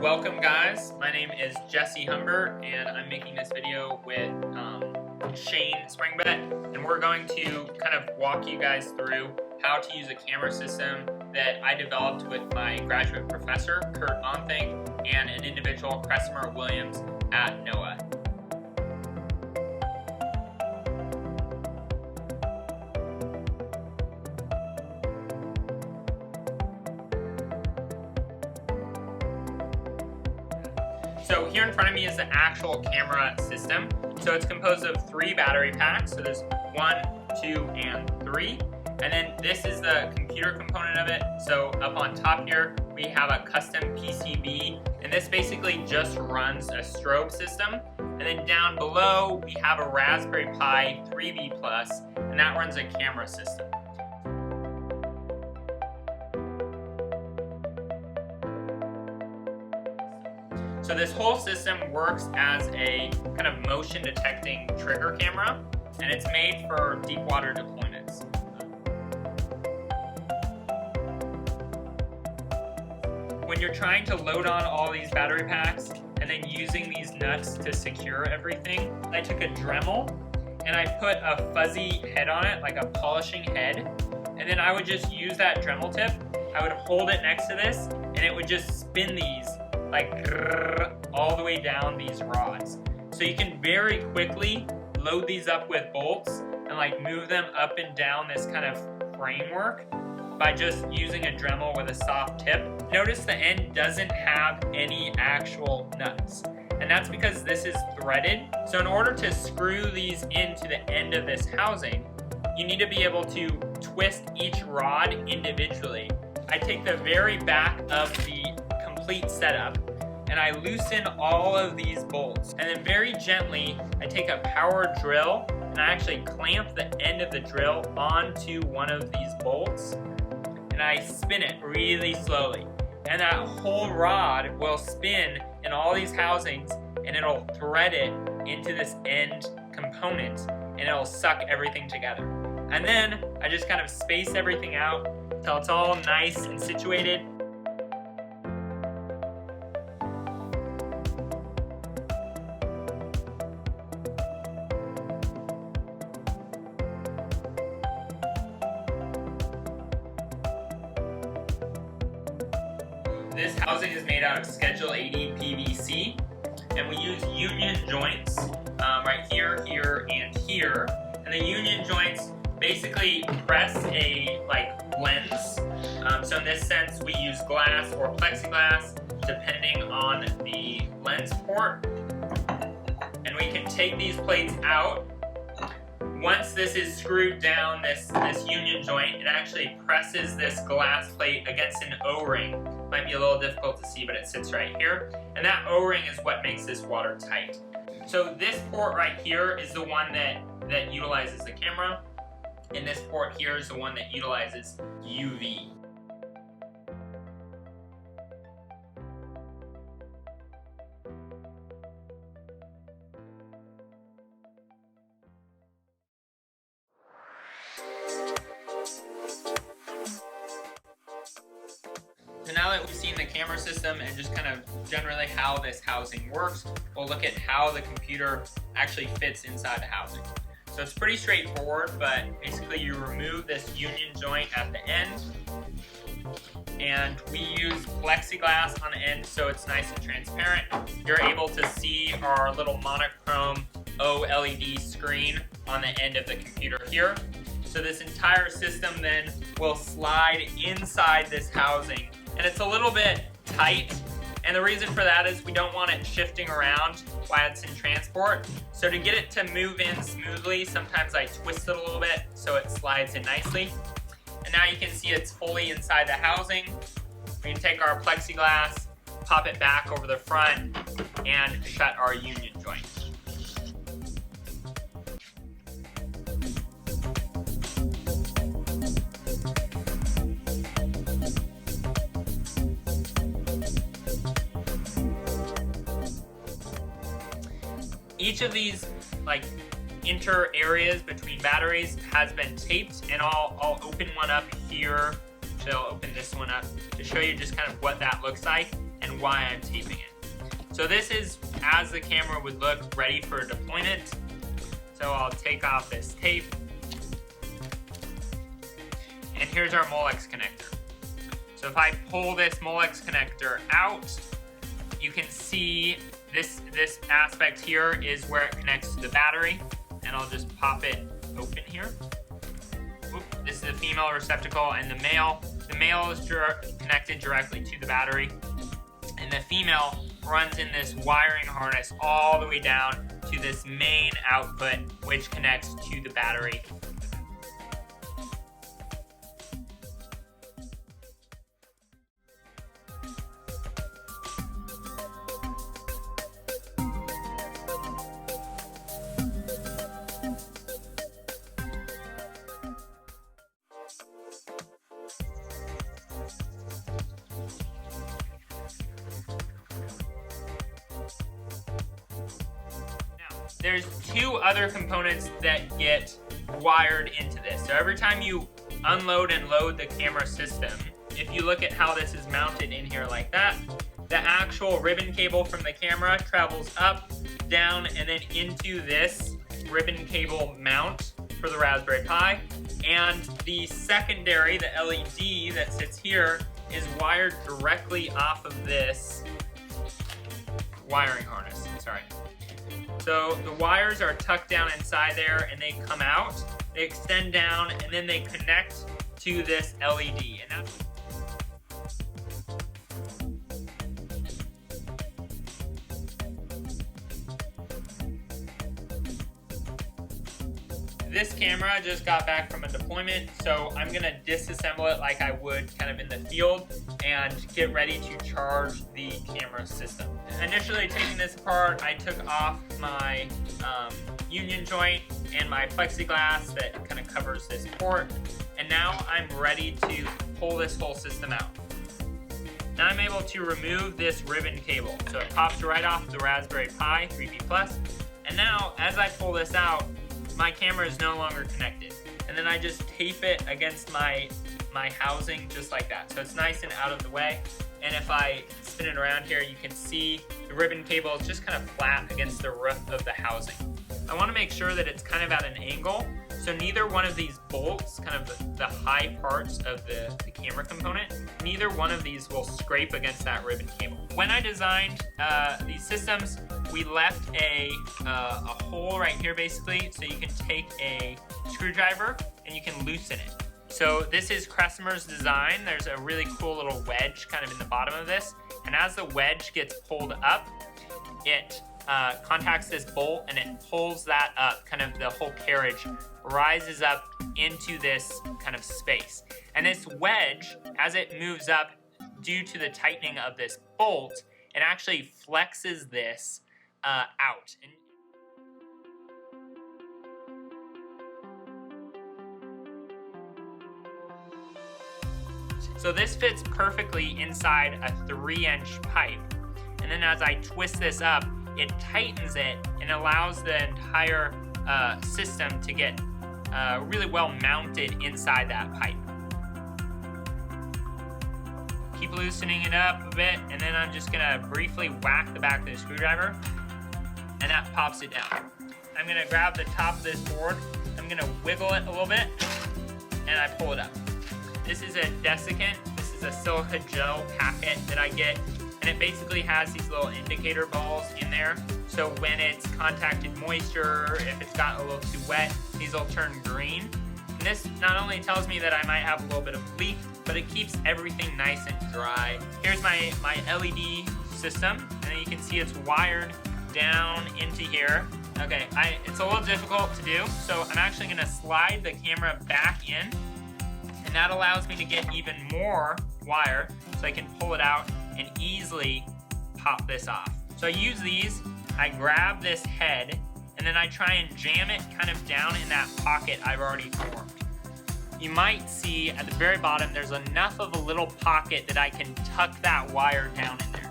Welcome guys, my name is Jesse Humbert and I'm making this video with Shane Springbett, and we're going to kind of walk you guys through how to use a camera system that I developed with my graduate professor, Kurt Onthing, and an individual, Cressmer Williams at NOAA. So here in front of me is the actual camera system. So it's composed of 3 battery packs. So there's 1, 2, and 3. And then this is the computer component of it. So up on top here, we have a custom PCB. And this basically just runs a strobe system. And then down below, we have a Raspberry Pi 3B Plus, and that runs a camera system. So this whole system works as a kind of motion detecting trigger camera, and it's made for deep water deployments. When you're trying to load on all these battery packs and then using these nuts to secure everything, I took a Dremel and I put a fuzzy head on it, like a polishing head, and then I would just use that Dremel tip. I would hold it next to this and it would just spin these like all the way down these rods. So you can very quickly load these up with bolts and like move them up and down this kind of framework by just using a Dremel with a soft tip. Notice the end doesn't have any actual nuts, and that's because this is threaded. So in order to screw these into the end of this housing, you need to be able to twist each rod individually. I take the very back of the complete setup and I loosen all of these bolts, and then very gently I take a power drill and I actually clamp the end of the drill onto one of these bolts and I spin it really slowly, and that whole rod will spin in all these housings and it'll thread it into this end component and it'll suck everything together. And then I just kind of space everything out until it's all nice and situated. This housing is made out of Schedule 80 PVC, and we use union joints right here, here, and here. And the union joints basically press a lens. So in this sense, we use glass or plexiglass depending on the lens port. And we can take these plates out. Once this is screwed down, this union joint, it actually presses this glass plate against an O-ring. Might be a little difficult to see, but it sits right here. And that O-ring is what makes this watertight. So this port right here is the one that utilizes the camera, and this port here is the one that utilizes UV. So now that we've seen the camera system and just kind of generally how this housing works, we'll look at how the computer actually fits inside the housing. So it's pretty straightforward, but basically you remove this union joint at the end, and we use plexiglass on the end so it's nice and transparent. You're able to see our little monochrome OLED screen on the end of the computer here. So this entire system then will slide inside this housing, and it's a little bit tight, and the reason for that is we don't want it shifting around while it's in transport. So to get it to move in smoothly, sometimes I twist it a little bit so it slides in nicely. And now you can see it's fully inside the housing. We can take our plexiglass, pop it back over the front, and shut our union joint. Each of these inter areas between batteries has been taped, and I'll open one up here. Actually, I'll open this one up to show you just kind of what that looks like and and why I'm taping it. So this is as the camera would look ready for deployment. So I'll take off this tape. And here's our Molex connector. So if I pull this Molex connector out, you can see this aspect here is where it connects to the battery. And I'll just pop it open here. This is the female receptacle and the male. The male is connected directly to the battery. And the female runs in this wiring harness all the way down to this main output, which connects to the battery. There's two other components that get wired into this. So every time you unload and load the camera system, if you look at how this is mounted in here like that, the actual ribbon cable from the camera travels up, down, and then into this ribbon cable mount for the Raspberry Pi. And the secondary, the LED that sits here, is wired directly off of this wiring harness. Sorry. So the wires are tucked down inside there and they come out, they extend down, and then they connect to this LED. And that's this camera just got back from a deployment, so I'm gonna disassemble it like I would kind of in the field and get ready to charge the camera system. Initially taking this apart, I took off my union joint and my plexiglass that kind of covers this port, and now I'm ready to pull this whole system out. Now I'm able to remove this ribbon cable, so it pops right off the Raspberry Pi 3B+, and now as I pull this out, my camera is no longer connected. And then I just tape it against my housing just like that. So it's nice and out of the way. And if I spin it around here, you can see the ribbon cable is just kind of flat against the roof of the housing. I want to make sure that it's kind of at an angle, so neither one of these bolts, kind of the high parts of the camera component, neither one of these will scrape against that ribbon cable. When I designed these systems, we left a hole right here basically, so you can take a screwdriver and you can loosen it. So this is Kresimmer's design. There's a really cool little wedge kind of in the bottom of this, and as the wedge gets pulled up, it contacts this bolt and it pulls that up, kind of the whole carriage rises up into this kind of space. And this wedge, as it moves up due to the tightening of this bolt, it actually flexes this out. So this fits perfectly inside a 3-inch pipe. And then as I twist this up, it tightens it and allows the entire system to get really well mounted inside that pipe. Keep loosening it up a bit, and then I'm just gonna briefly whack the back of the screwdriver, and that pops it down. I'm gonna grab the top of this board, I'm gonna wiggle it a little bit, and I pull it up. This is a desiccant, this is a silica gel packet that I get, and it basically has these little indicator balls in there. So when it's contacted moisture, if it's got a little too wet, these will turn green. And this not only tells me that I might have a little bit of leak, but it keeps everything nice and dry. Here's my LED system, and then you can see it's wired down into here. Okay, it's a little difficult to do, so I'm actually gonna slide the camera back in, and that allows me to get even more wire, so I can pull it out and easily pop this off. So I use these, I grab this head, and then I try and jam it kind of down in that pocket I've already formed. You might see at the very bottom there's enough of a little pocket that I can tuck that wire down in there.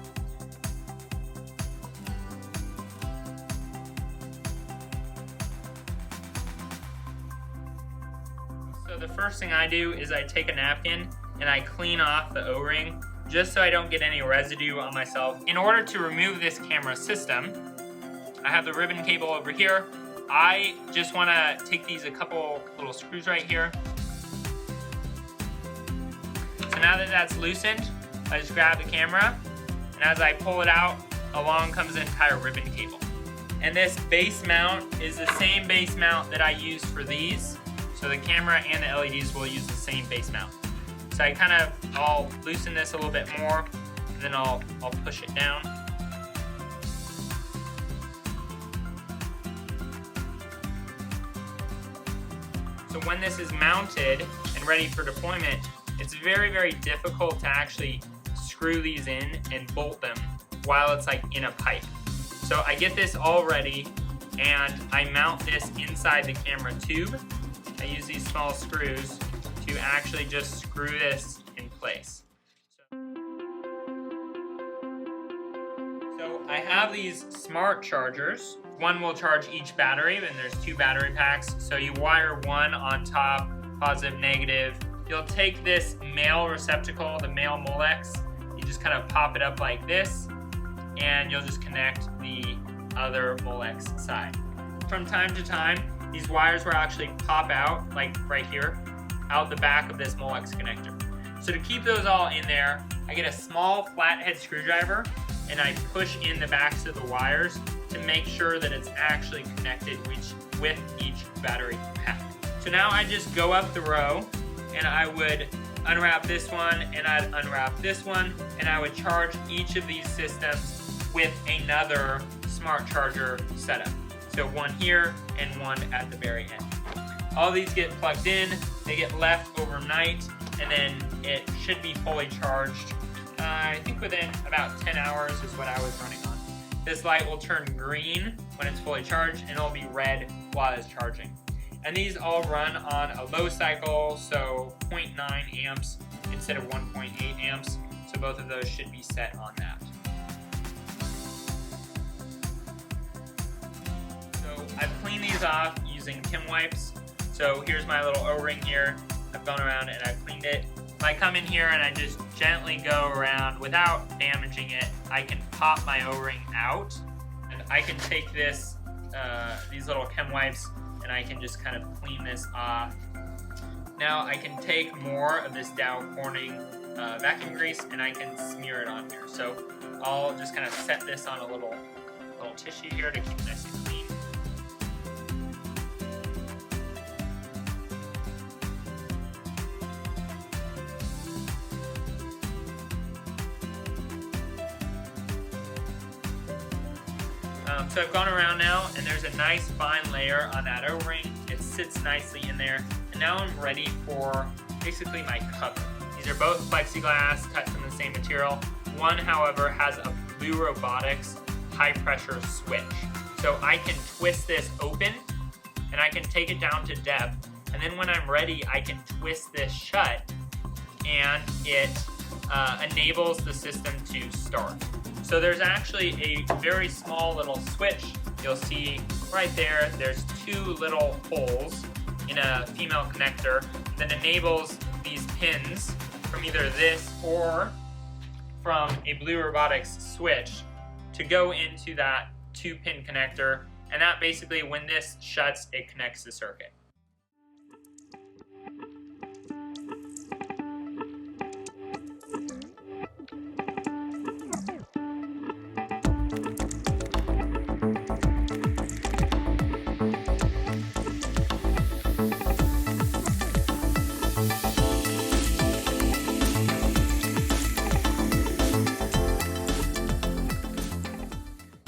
So the first thing I do is I take a napkin and I clean off the O-ring just so I don't get any residue on myself. In order to remove this camera system, I have the ribbon cable over here. I just want to take these a couple little screws right here. So now that that's loosened, I just grab the camera, and as I pull it out, along comes the entire ribbon cable. And this base mount is the same base mount that I used for these. So the camera and the LEDs will use the same base mount. So I'll loosen this a little bit more, and then I'll push it down. So when this is mounted and ready for deployment, it's very, very difficult to actually screw these in and bolt them while it's like in a pipe. So I get this all ready, and I mount this inside the camera tube. I use these small screws to actually just screw this in place. So I have these smart chargers. One will charge each battery, and there's 2 battery packs. So you wire one on top, positive, negative. You'll take this male receptacle, the male Molex, you just kind of pop it up like this, and you'll just connect the other Molex side. From time to time, these wires will actually pop out, like right here, out the back of this Molex connector. So to keep those all in there, I get a small flathead screwdriver, and I push in the backs of the wires to make sure that it's actually connected with each battery pack. So now I just go up the row, and I would unwrap this one, and I'd unwrap this one, and I would charge each of these systems with another smart charger setup. So one here and one at the very end. All these get plugged in, they get left overnight, and then it should be fully charged. I think within about 10 hours is what I was running on. This light will turn green when it's fully charged, and it'll be red while it's charging. And these all run on a low cycle, so 0.9 amps instead of 1.8 amps. So both of those should be set on that. So I've cleaned these off using Kim wipes. So here's my little O-ring here. I've gone around and I've cleaned it. If I come in here and I just gently go around without damaging it, I can pop my O-ring out, and I can take this, these little Kim wipes, and I can just kind of clean this off. Now I can take more of this Dow Corning vacuum grease, and I can smear it on here. So I'll just kind of set this on a little tissue here to keep it nice and clean. So I've gone around now, and there's a nice fine layer on that O-ring. It sits nicely in there, and now I'm ready for basically my cover. These are both plexiglass, cut from the same material. One, however, has a Blue Robotics high-pressure switch. So I can twist this open, and I can take it down to depth, and then when I'm ready, I can twist this shut, and it enables the system to start. So there's actually a very small little switch. You'll see right there, there's 2 little holes in a female connector that enables these pins from either this or from a Blue Robotics switch to go into that 2-pin connector. And that basically, when this shuts, it connects the circuit.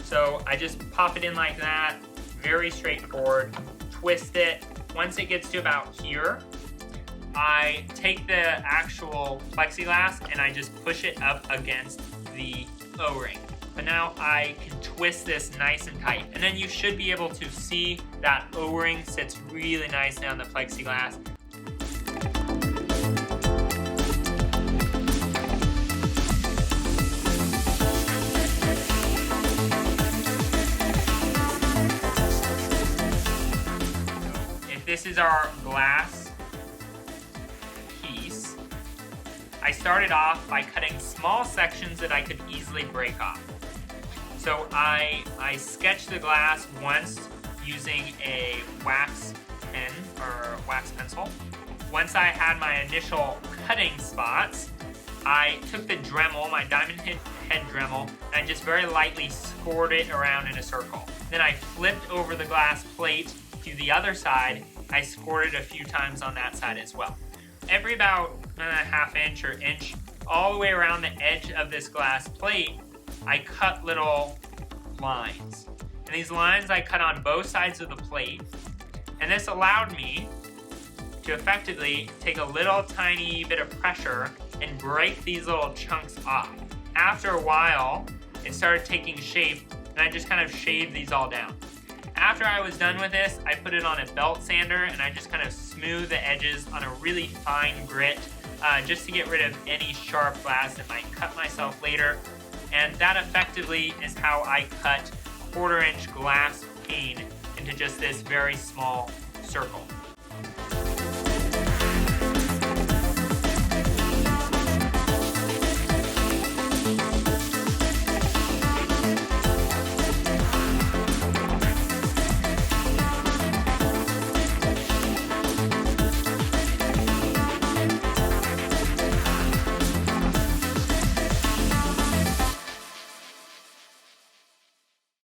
So I just pop it in like that, very straightforward, twist it. Once it gets to about here, I take the actual plexiglass and I just push it up against the O-ring. But now I can twist this nice and tight. And then you should be able to see that O-ring sits really nicely on the plexiglass. This is our glass piece. I started off by cutting small sections that I could easily break off. So I sketched the glass once using a wax pen or wax pencil. Once I had my initial cutting spots, I took the Dremel, my diamond head Dremel, and I just very lightly scored it around in a circle. Then I flipped over the glass plate to the other side. I scored it a few times on that side as well. Every about ½ inch or inch, all the way around the edge of this glass plate, I cut little lines. And these lines I cut on both sides of the plate. And this allowed me to effectively take a little tiny bit of pressure and break these little chunks off. After a while, it started taking shape, and I just kind of shaved these all down. After I was done with this, I put it on a belt sander, and I just kind of smoothed the edges on a really fine grit, just to get rid of any sharp glass that might cut myself later. And that effectively is how I cut 1/4 inch glass pane into just this very small circle.